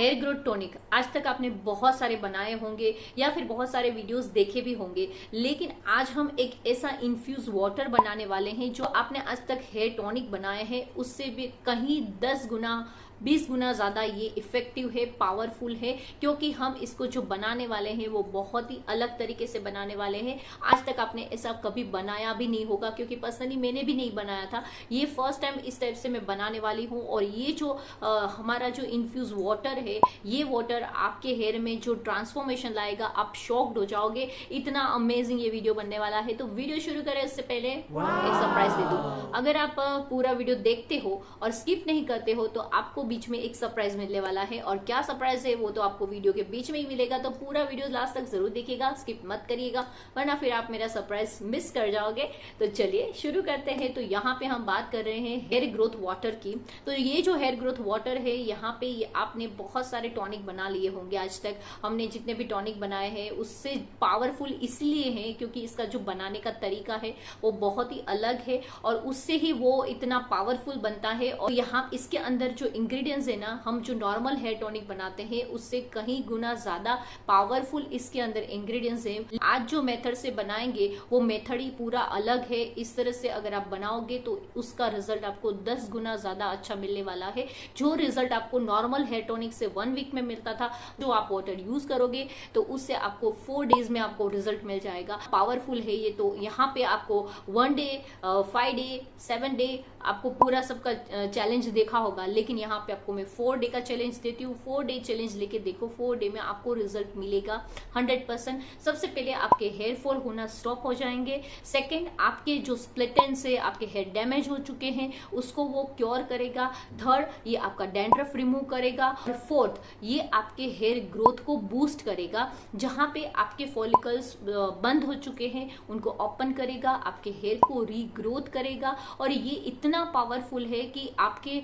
Hair growth tonic आज तक आपने बहुत सारे बनाए होंगे या फिर बहुत सारे वीडियोस देखे भी होंगे, लेकिन आज हम एक ऐसा इन्फ्यूज वाटर बनाने वाले हैं जो आपने आज तक हेयर टॉनिक बनाए हैं उससे भी कहीं 10 गुना 20 गुना ज्यादा ये इफेक्टिव है, पावरफुल है, क्योंकि हम इसको जो बनाने वाले हैं वो बहुत ही अलग तरीके से बनाने वाले हैं। आज तक आपने ऐसा कभी बनाया भी नहीं होगा, क्योंकि पर्सनली मैंने भी नहीं बनाया था। ये फर्स्ट टाइम इस टाइप से मैं बनाने वाली हूँ। और ये जो हमारा जो इन्फ्यूज वाटर है, ये वाटर आपके हेयर में जो ट्रांसफॉर्मेशन लाएगा, आप शॉक्ड हो जाओगे। इतना अमेजिंग ये वीडियो बनने वाला है। तो वीडियो शुरू करें उससे पहले एक सरप्राइज दे दूं। अगर आप पूरा वीडियो देखते हो और स्किप नहीं करते हो तो आपको बीच में एक सरप्राइज मिलने वाला है। और क्या सरप्राइज है वो तो आपको वीडियो के बीच में ही मिलेगा। तो पूरा वीडियो लास्ट तक जरूर देखिएगा, स्किप मत करिएगा, वरना फिर आप मेरा सरप्राइज मिस कर जाओगे। तो चलिए शुरू करते हैं। तो यहाँ पे हम बात कर रहे हैं हेयर ग्रोथ वाटर की। तो ये जो हेयर ग्रोथ वाटर है, यहाँ पे ये आपने बहुत सारे टॉनिक बना लिए होंगे। आज तक हमने जितने भी टॉनिक बनाए हैं उससे पावरफुल इसलिए है क्योंकि इसका जो बनाने का तरीका है वो बहुत ही अलग है और उससे ही वो इतना पावरफुल बनता है। और यहाँ इसके अंदर जो इंग्रेडिएंट्स है ना, हम जो नॉर्मल हेयर टॉनिक बनाते हैं उससे कहीं गुना ज्यादा पावरफुल इसके अंदर इंग्रेडिएंट्स है। आज जो मेथड से बनाएंगे वो मेथड ही पूरा अलग है। इस तरह से अगर आप बनाओगे तो उसका रिजल्ट आपको 10 गुना ज्यादा अच्छा मिलने वाला है। जो रिजल्ट आपको नॉर्मल हेयर टॉनिक से 1 वीक में मिलता था, जो आप वाटर यूज करोगे तो उससे आपको 4 डेज में आपको रिजल्ट मिल जाएगा। पावरफुल है ये। तो यहाँ पे आपको 1 डे, 5 डे, 7 डे आपको पूरा सबका चैलेंज देखा होगा, लेकिन यहाँ पे आपको मैं 4 डे का चैलेंज देती हूँ। 4 डे चैलेंज लेके देखो, 4 डे में आपको रिजल्ट मिलेगा 100%। सबसे पहले आपके हेयर फॉल होना स्टॉप हो जाएंगे। सेकंड, आपके जो स्प्लिट एंड्स है, आपके हेयर डैमेज हो चुके हैं, उसको वो क्योर करेगा। थर्ड, ये आपका डैंड्रफ रिमूव करेगा। और फोर्थ, ये आपके हेयर ग्रोथ को बूस्ट करेगा। जहां पे आपके फॉलिकल्स बंद हो चुके हैं उनको ओपन करेगा, आपके हेयर को रीग्रोथ करेगा। और ये इतना पावरफुल है कि आपके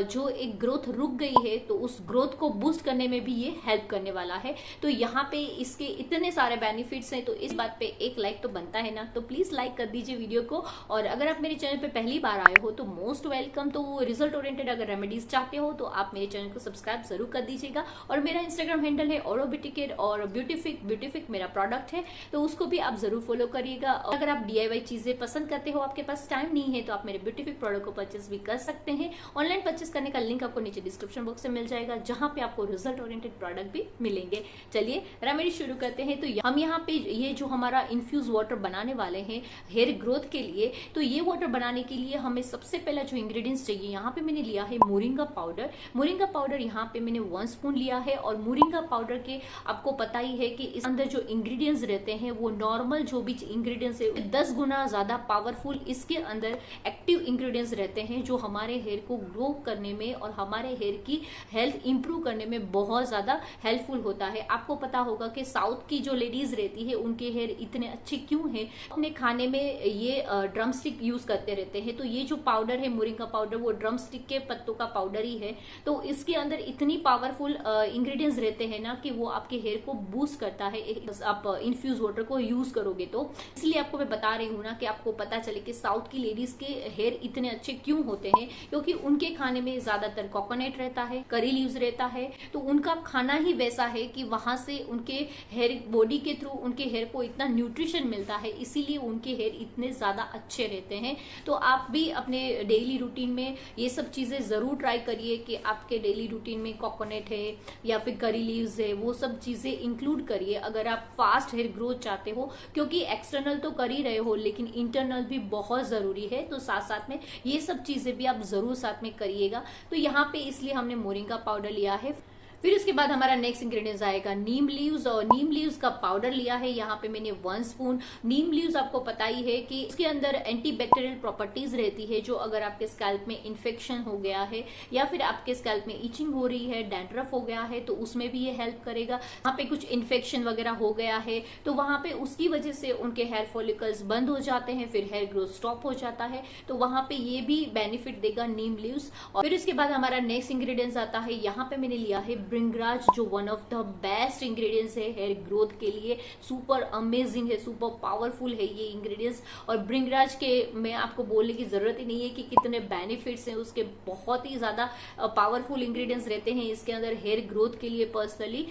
जो एक ग्रोथ रुक गई है तो उस ग्रोथ को बूस्ट करने में भी ये हेल्प करने वाला है। तो यहाँ पे इसके इतने सारे बेनिफिट्स हैं, तो इस बात पे एक लाइक तो बनता है ना। तो प्लीज लाइक कर दीजिए वीडियो को। और अगर आप मेरे चैनल पे पहली बार आए हो तो मोस्ट वेलकम। तो रिजल्ट ओरिएंटेड अगर रेमेडीज चाहते हो तो आप मेरे चैनल को सब्सक्राइब जरूर कर दीजिएगा। और मेरा इंस्टाग्राम हैंडल है औरोब्यूटीकिड और ब्यूटीफिक मेरा प्रोडक्ट है, तो उसको भी आप जरूर फॉलो करिएगा। अगर आप DIY चीजें पसंद करते हो, आपके पास टाइम नहीं है, तो आप मेरे ब्यूटीफिक प्रोडक्ट को परचेस भी कर सकते हैं। ऑनलाइन परचेस करने का लिंक आपको नीचे डिस्क्रिप्शन बॉक्स में मिल जाएगा, जहां पे आपको रिजल्ट ओरिएंटेड प्रोडक्ट भी मिलेंगे। चलिए रेमेडी शुरू करते हैं। तो हम यहाँ पे ये जो हमारा इन्फ्यूज वाटर बनाने वाले हैं हेयर ग्रोथ के लिए, तो ये वाटर बनाने के लिए हमें सबसे पहला जो इंग्रेडिएंट्स चाहिए, यहाँ पे मैंने लिया है मोरिंगा पाउडर। मोरिंगा पाउडर यहाँ पे मैंने 1 स्पून लिया है। और मोरिंगा पाउडर के आपको पता ही है कि इस अंदर जो इंग्रेडिएंट्स रहते हैं वो नॉर्मल जो भी इंग्रेडिएंट्स है 10 गुना ज्यादा पावरफुल इसके अंदर एक्टिव इंग्रेडिएंट्स रहते हैं, जो हमारे हेयर को ग्रो करने में और हमारे हेयर की हेल्थ इंप्रूव करने में बहुत ज्यादा हेल्पफुल होता है। आपको पता होगा कि साउथ की जो लेडीज रहती है उनके हेयर इतने अच्छे क्यों हैं, अपने खाने में ये ड्रम स्टिक यूज करते रहते हैं। तो ये जो पाउडर है मोरिंगा पाउडर, वो ड्रम स्टिक के पत्तों का पाउडर ही है। तो इसके अंदर इतनी पावरफुल इंग्रेडिएंट्स रहते हैं ना कि वो आपके हेयर को बूस्ट करता है। आप इन्फ्यूज वाटर को यूज करोगे तो इसलिए आपको मैं बता रही हूँ ना, कि आपको पता चले कि साउथ की लेडीज के हेयर इतने अच्छे क्यों होते हैं, क्योंकि उनके खाने में ज्यादातर कोकोनट रहता है, करी लीव्स रहता है। तो उनका खाना ही वैसा है कि वहां से उनके हेयर बॉडी के थ्रू उनके हेयर को इतना न्यूट्रिशन मिलता है, इसीलिए उनके हेयर इतने ज्यादा अच्छे रहते हैं। तो आप भी अपने डेली रूटीन में ये सब चीजें जरूर ट्राई करिए कि आपके डेली रूटीन में कोकोनट है या फिर करी लीव्स है, वो सब चीजें इंक्लूड करिए अगर आप फास्ट हेयर ग्रोथ चाहते हो। क्योंकि एक्सटर्नल तो कर ही रहे हो, लेकिन इंटरनल भी बहुत जरूरी है। तो साथ साथ में ये सब चीजें भी आप जरूर साथ में करिएगा। तो यहाँ पे इसलिए हमने मोरिंगा पाउडर लिया है। फिर उसके बाद हमारा नेक्स्ट इंग्रेडिएंट्स आएगा नीम लीव्स। और नीम लीव्स का पाउडर लिया है यहाँ पे मैंने 1 स्पून। नीम लीव्स आपको पता ही है कि इसके अंदर एंटीबैक्टीरियल प्रॉपर्टीज रहती है, जो अगर आपके स्कैल्प में इन्फेक्शन हो गया है या फिर आपके स्कैल्प में इचिंग हो रही है, डैंड्रफ हो गया है, तो उसमें भी ये हेल्प करेगा। वहाँ पे कुछ इन्फेक्शन वगैरह हो गया है तो वहां पे उसकी वजह से उनके हेयर फॉलिकल्स बंद हो जाते हैं, फिर हेयर ग्रोथ स्टॉप हो जाता है, तो वहां पे ये भी बेनिफिट देगा नीम लीव्स। और फिर उसके बाद हमारा नेक्स्ट इंग्रेडिएंट्स आता है, यहाँ पे मैंने लिया है ब्रिंगराज जो one of the best ingredients है हेयर ग्रोथ के लिए, सुपर अमेजिंग है, सुपर पावरफुल है ये इंग्रेडिएंट्स। और ब्रिंगराज के मैं आपको बोलने की जरूरत ही नहीं है कि कितने बेनिफिट्स हैं उसके, बहुत ही ज्यादा पावरफुल इंग्रेडिएंट्स रहते हैं इसके अंदर हेयर ग्रोथ के लिए पर्सनली।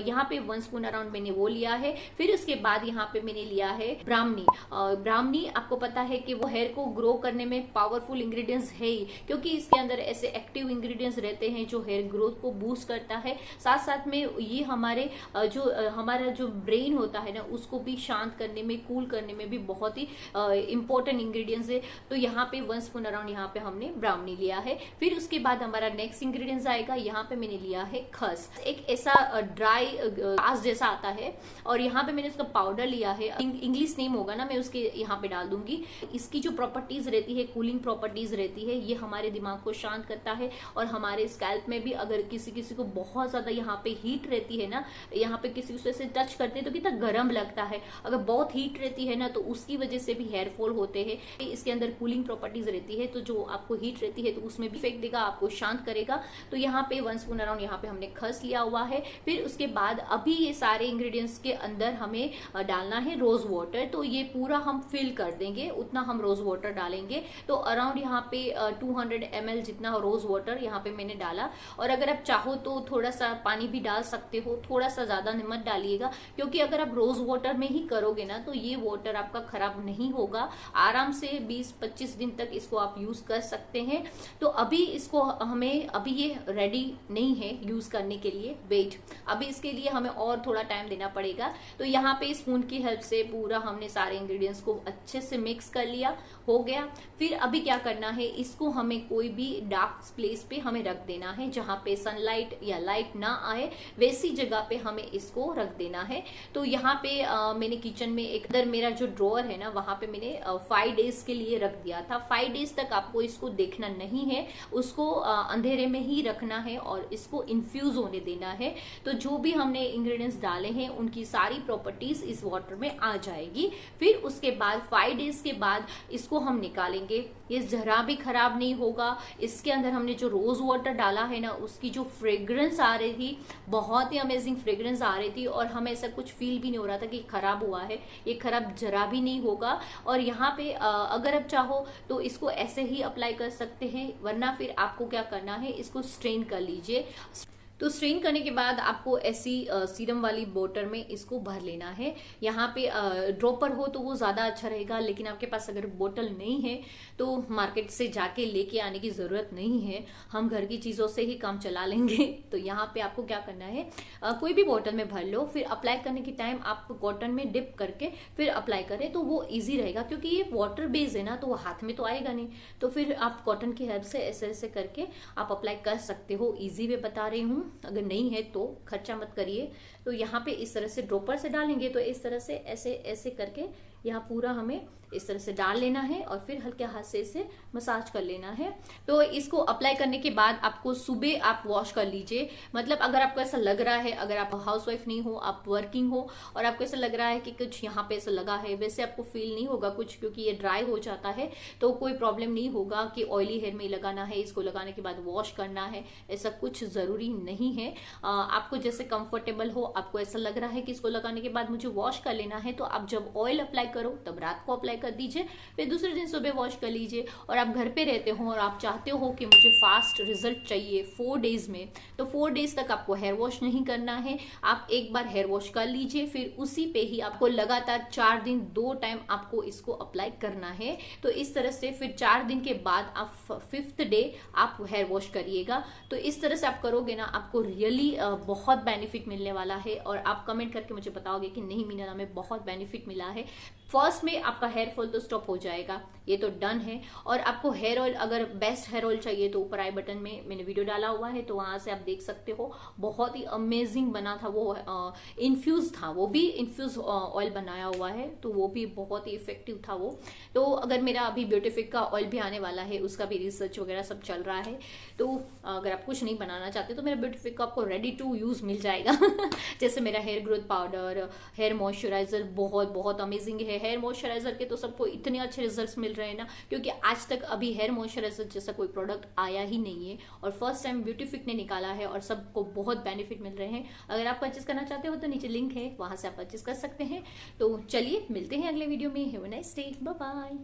यहाँ पे 1 स्पून अराउंड मैंने वो लिया है। फिर उसके बाद यहाँ पे मैंने लिया है ब्राह्मणी। ब्राह्मणी आपको पता है कि वो हेयर को ग्रो करने में पावरफुल इंग्रेडिएंट्स है ही, क्योंकि इसके अंदर ऐसे एक्टिव इंग्रेडिएंट्स रहते हैं जो हेयर ग्रोथ को बूस्ट करता है। साथ साथ में ये हमारा जो ब्रेन होता है ना उसको भी शांत करने में, कूल करने में भी बहुत ही इंपॉर्टेंट इंग्रेडिएंट्स है। तो यहाँ पे 1 स्पून अराउंड यहाँ पे हमने ब्राह्मणी लिया है। फिर उसके बाद हमारा नेक्स्ट इंग्रेडिएंट्स आएगा, यहाँ पे मैंने लिया है खस। एक ऐसा ड्राई ग्रास जैसा आता है और यहाँ पे मैंने उसका पाउडर लिया है। इंग्लिश नेम होगा ना, मैं उसके यहाँ पे डाल दूंगी। इसकी जो प्रॉपर्टीज रहती है, कूलिंग प्रॉपर्टीज रहती है, ये हमारे दिमाग को शांत करता है। और हमारे स्कैल्प में भी अगर किसी को बहुत ज्यादा यहाँ पे हीट रहती है ना, यहाँ पे किसी से टच करते हैं तो कितना गर्म लगता है, अगर बहुत हीट रहती है ना तो उसकी वजह से भी हेयर फॉल होते हैं। इसके अंदर कूलिंग प्रॉपर्टीज रहती है, तो जो आपको हीट रहती है तो उसमें भी इफेक्ट देगा, आपको शांत करेगा। तो यहाँ पे 1 स्पून अराउंड यहाँ पे हमने खस लिया हुआ है। फिर उसके बाद अभी ये सारे इंग्रेडिएंट्स के अंदर हमें डालना है रोज वाटर। तो ये पूरा हम फिल कर देंगे, उतना हम रोज वाटर डालेंगे। तो अराउंड यहाँ पे 200 ml जितना रोज वाटर यहाँ पे मैंने डाला। और अगर आप चाहो तो थोड़ा सा पानी भी डाल सकते हो, थोड़ा सा ज्यादा मत डालिएगा, क्योंकि अगर आप रोज वाटर में ही करोगे ना तो ये वाटर आपका खराब नहीं होगा, आराम से 20-25 दिन तक इसको आप यूज कर सकते हैं। तो अभी इसको अभी ये रेडी नहीं है यूज करने के लिए, वेट, अभी इसके लिए हमें और थोड़ा टाइम देना पड़ेगा। तो यहाँ पे स्पून की हेल्प से पूरा हमने सारे इंग्रेडिएंट्स को अच्छे से मिक्स कर लिया, हो गया। फिर अभी क्या करना है, इसको हमें कोई भी डार्क प्लेस पे हमें रख देना है, जहां पे सनलाइट या लाइट ना आए वैसी जगह पे हमें इसको रख देना है। तो यहाँ पे मैंने किचन में एक अंदर मेरा जो ड्रॉअर है ना वहां पे मैंने 5 डेज के लिए रख दिया था। 5 डेज तक आपको इसको देखना नहीं है, उसको अंधेरे में ही रखना है और इसको इन्फ्यूज होने देना है। तो जो भी हमने इंग्रेडिएंट्स डाले हैं उनकी सारी प्रॉपर्टीज इस वाटर में आ जाएगी। फिर उसके बाद 5 डेज के बाद इसको हम निकालेंगे, ये जरा भी खराब नहीं होगा। इसके अंदर हमने जो रोज वाटर डाला है ना उसकी जो फ्रेग्रेंस आ रही थी, बहुत ही अमेजिंग फ्रेग्रेंस आ रही थी और हमें ऐसा कुछ फील भी नहीं हो रहा था कि खराब हुआ है, ये खराब जरा भी नहीं होगा। और यहाँ पे अगर आप चाहो तो इसको ऐसे ही अप्लाई कर सकते हैं, वरना फिर आपको क्या करना है, इसको स्ट्रेन कर लीजिए। तो स्ट्रेन करने के बाद आपको ऐसी सीरम वाली बोतल में इसको भर लेना है। यहाँ पे ड्रॉपर हो तो वो ज्यादा अच्छा रहेगा, लेकिन आपके पास अगर बोतल नहीं है तो मार्केट से जाके लेके आने की जरूरत नहीं है, हम घर की चीजों से ही काम चला लेंगे। तो यहाँ पे आपको क्या करना है, कोई भी बोतल में भर लो, फिर अप्लाई करने के टाइम आप कॉटन में डिप करके फिर अप्लाई करें तो वो इजी रहेगा, क्योंकि ये वाटर बेस है ना तो वो हाथ में तो आएगा नहीं। तो फिर आप कॉटन की हेल्प से ऐसे ऐसे करके आप अप्लाई कर सकते हो, इजी वे बता रही हूँ। अगर नहीं है तो खर्चा मत करिए। तो यहाँ पे इस तरह से ड्रॉपर से डालेंगे तो इस तरह से ऐसे ऐसे करके यहाँ पूरा हमें इस तरह से डाल लेना है और फिर हल्के हाथ से इसे मसाज कर लेना है। तो इसको अप्लाई करने के बाद आपको सुबह आप वॉश कर लीजिए। मतलब अगर आपको ऐसा लग रहा है, अगर आप हाउसवाइफ नहीं हो, आप वर्किंग हो और आपको ऐसा लग रहा है कि कुछ यहाँ पे ऐसा लगा है, वैसे आपको फील नहीं होगा कुछ, क्योंकि ये ड्राई हो जाता है तो कोई प्रॉब्लम नहीं होगा कि ऑयली हेयर में लगाना है, इसको लगाने के बाद वॉश करना है, ऐसा कुछ जरूरी नहीं है। आपको जैसे कंफर्टेबल हो, आपको ऐसा लग रहा है कि इसको लगाने के बाद मुझे वॉश कर लेना है, तो आप जब ऑयल अप्लाई करो तब रात को अप्लाई कर दीजिए, फिर दूसरे दिन सुबह वॉश कर लीजिए। और आप घर पे रहते हो और आप चाहते हो कि मुझे फास्ट रिजल्ट चाहिए 4 डेज में, तो 4 डेज तक आपको हेयर वॉश नहीं करना है, आप एक बार हेयर वॉश कर लीजिए, फिर उसी पे ही आपको लगातार 4 दिन 2 टाइम आपको इसको अप्लाई करना है। तो इस तरह से फिर 4 दिन के बाद आप 5th डे आप हेयर वॉश करिएगा। तो इस तरह से आप करोगे ना, आपको रियली बहुत बेनिफिट मिलने वाला है। और आप कमेंट करके मुझे बताओगे कि नहीं मीना, हमें बहुत बेनिफिट मिला है। फर्स्ट में आपका हेयर फॉल तो स्टॉप हो जाएगा, ये तो डन है। और आपको हेयर ऑयल, अगर बेस्ट हेयर ऑयल चाहिए तो ऊपर आई बटन में मैंने वीडियो डाला हुआ है, तो वहां से आप देख सकते हो। बहुत ही अमेजिंग बना था वो, इन्फ्यूज था, वो भी इन्फ्यूज ऑयल बनाया हुआ है, तो वो भी बहुत ही इफेक्टिव था वो। तो अगर मेरा अभी ब्यूटीफिक का ऑयल भी आने वाला है, उसका भी रिसर्च वगैरह सब चल रहा है, तो अगर आप कुछ नहीं बनाना चाहते तो मेरा ब्यूटीफिक का आपको रेडी टू यूज मिल जाएगा। जैसे मेरा hair growth powder, hair moisturiser बहुत बहुत अमेजिंग है, है। हेयर मॉइस्चराइजर के तो सबको इतने अच्छे रिजल्ट्स मिल रहे हैं ना, क्योंकि आज तक अभी हेयर मॉइस्चराइजर जैसा कोई प्रोडक्ट आया ही नहीं है और फर्स्ट टाइम ब्यूटीफिट ने निकाला है और सबको बहुत बेनिफिट मिल रहे हैं। अगर आप परचेज करना चाहते हो तो नीचे लिंक है, वहां से आप परचेज कर सकते हैं। तो चलिए मिलते हैं अगले वीडियो में। Have a nice day, bye bye.